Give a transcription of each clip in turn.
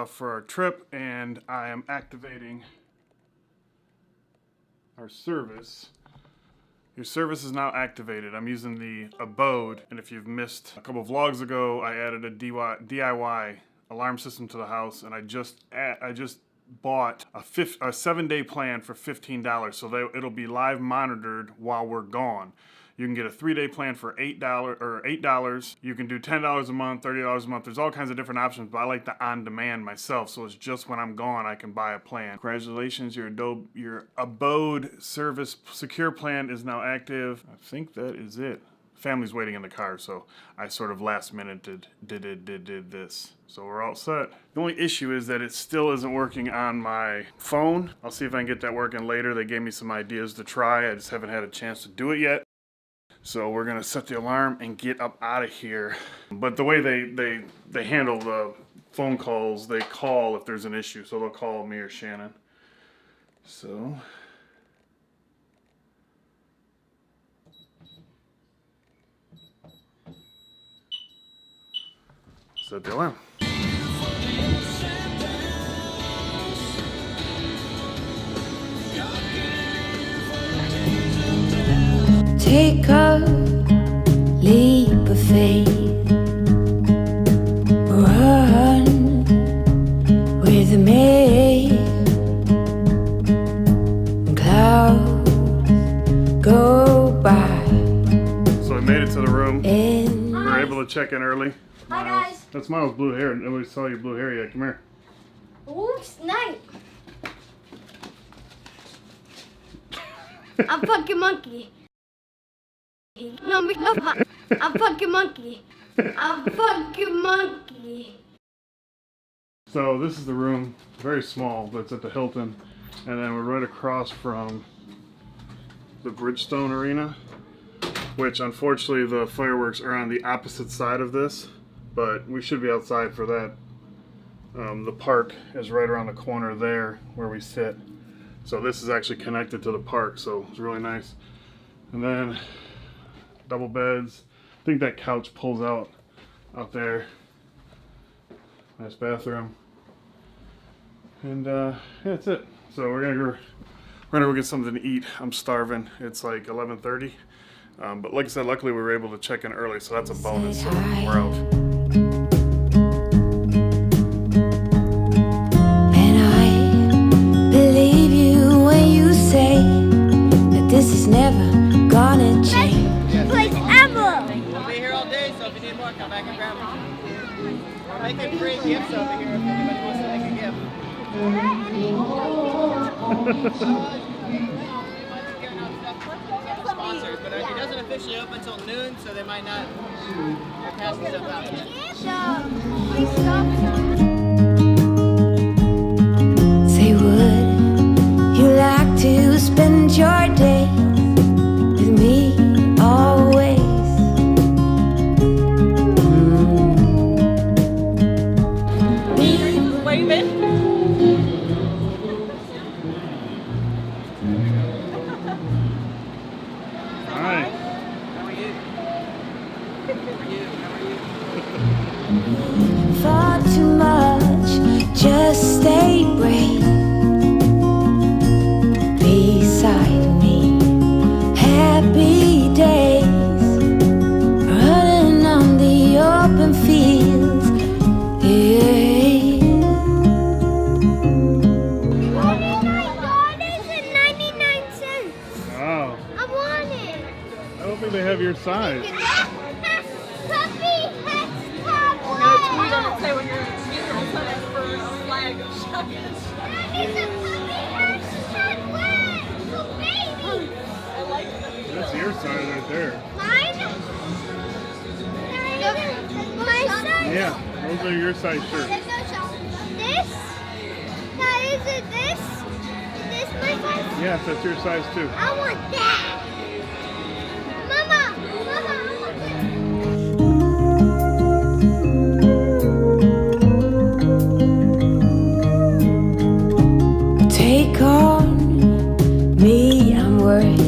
off for our trip, and I am activating our service. Your service is now activated. I'm using the Abode, and if you've missed a couple vlogs ago, I added a DIY alarm system to the house, and I just bought a 7-day plan for $15, so that it'll be live monitored while we're gone. You can get a 3-day plan for $8. You can do $10 a month, $30 a month. There's all kinds of different options, but I like the on-demand myself, so it's just when I'm gone I can buy a plan. Congratulations, your Abode service secure plan is now active. I think that is it. Family's waiting in the car, so I sort of last minute did this. So we're all set. The only issue is that it still isn't working on my phone. I'll see if I can get that working later. They gave me some ideas to try. I just haven't had a chance to do it yet. So we're gonna set the alarm and get up out of here. But the way they handle the phone calls, they call if there's an issue. So they'll call me or Shannon. So. Set the alarm. Take a leap of faith, run with me. Clouds go by. So we made it to the room. We were able to check in early. Hi guys. That's Miles' blue hair. Nobody saw your blue hair yet. Come here. Ooh, snake. I'm fucking monkey. No, I'm fucking monkey. I'm fucking monkey. So this is the room. Very small, but it's at the Hilton. And then we're right across from the Bridgestone Arena, which unfortunately the fireworks are on the opposite side of this, but we should be outside for that. The park is right around the corner there where we sit. So this is actually connected to the park, so it's really nice. And then double beds. I think that couch pulls out there. Nice bathroom. And yeah, that's it. So we're gonna go get something to eat. I'm starving. It's like 11:30. But like I said, luckily we were able to check in early, so that's a bonus. So we're out. And I believe you when you say that this is never gonna change. Place ever. We'll be here all day, so if you need more, come back and grab them. We're making free gifts over here if anybody wants to make a gift. Sponsors, but it doesn't officially open until noon, so they might not pass the stuff out yet. Say, would you like to spend your day with me always? Where you been? Alright. How are you? How are you? Far too much, just stay brave beside me. Happy days, running on the open fields. Yeah. Oh my God, it's at 99 cents. Wow. I want it. I don't think they have your size. Puppy has top We're gonna say when you're in the funeral, so that's for a flag of shuckers. It's a puppy hashtag wet. So baby. I like it. That's your size right there. Mine? My size? Yeah, those are your size shirts. This? Now is it this? Is this my size? Yes, that's your size too. I want that. Mama, I want that. Take on me, I'm worth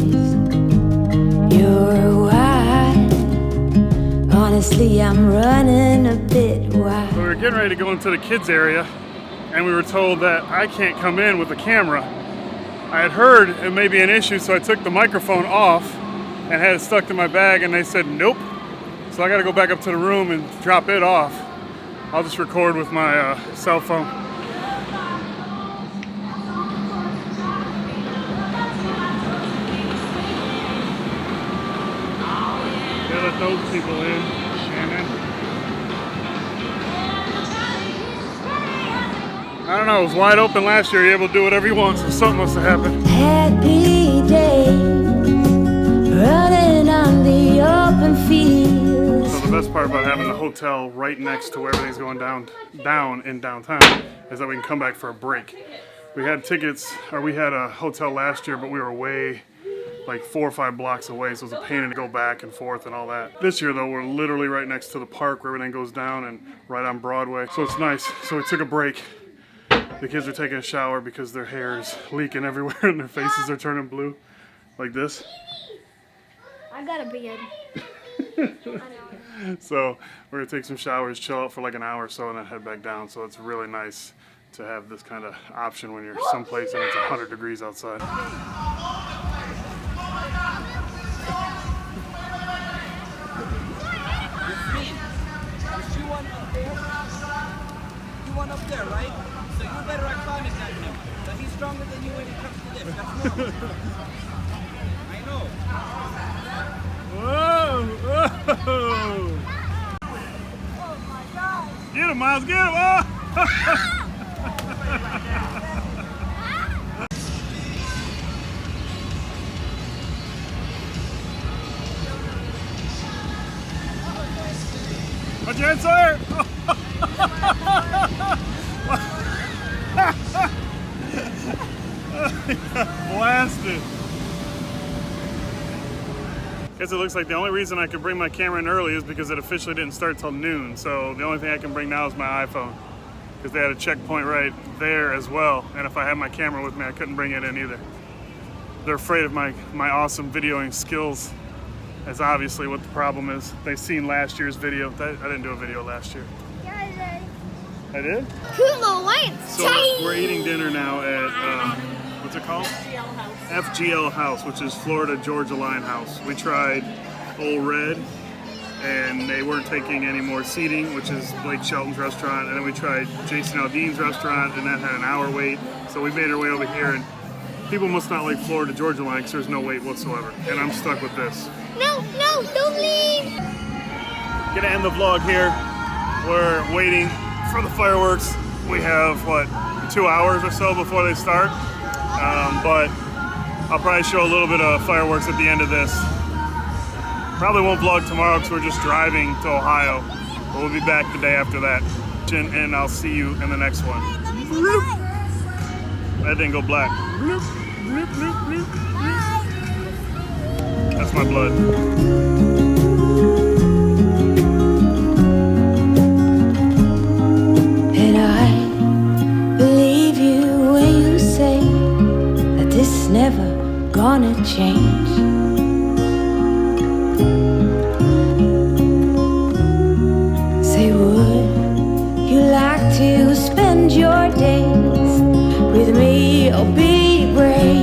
your while. Honestly, I'm running a bit wild. So we're getting ready to go into the kids area. and we were told that I can't come in with the camera. I had heard it may be an issue, so I took the microphone off and had it stuck to my bag, and they said nope. So I got to go back up to the room and drop it off. I'll just record with my cell phone. They let those people in, Shannon. I don't know, it was wide open last year. You're able to do whatever you want, so something must have happened. Happy day, running on the open fields. So the best part about having the hotel right next to where everything's going down in downtown is that we can come back for a break. We had tickets, or we had a hotel last year, but we were way like 4 or 5 blocks away, so it was a pain to go back and forth and all that. This year though, we're literally right next to the park where everything goes down and right on Broadway, so it's nice. So we took a break. The kids are taking a shower because their hair is leaking everywhere and their faces are turning blue, like this. I got a beard. So we're gonna take some showers, chill out for like an hour or so, and then head back down. So it's really nice to have this kind of option when you're someplace and it's 100 degrees outside. One up there, right? So you better at climbing than him. But he's stronger than you when it comes to this. That's normal. I know. Whoa! Whoa! Get him, Miles! Get him! Oh! Put your hands there! Blasted. Guess it looks like the only reason I could bring my camera in early is because it officially didn't start till noon. So the only thing I can bring now is my iPhone, because they had a checkpoint right there as well. And if I had my camera with me, I couldn't bring it in either. They're afraid of my awesome videoing skills. That's obviously what the problem is. They've seen last year's video. I didn't do a video last year. I did? Cool Lance. So we're eating dinner now at, what's it called? FGL House, which is Florida Georgia Line House. We tried Old Red, and they weren't taking any more seating, which is Blake Shelton's restaurant. And then we tried Jason Aldean's restaurant, and that had an hour wait. So we made our way over here, and people must not like Florida Georgia Line because there's no wait whatsoever. And I'm stuck with this. No, don't leave. Gonna end the vlog here. We're waiting for the fireworks. We have, what, 2 hours or so before they start. But I'll probably show a little bit of fireworks at the end of this. Probably won't vlog tomorrow because we're just driving to Ohio. But we'll be back the day after that. And I'll see you in the next one. That didn't go black. That's my blood. Never gonna change. Say, would you like to spend your days with me or be brave?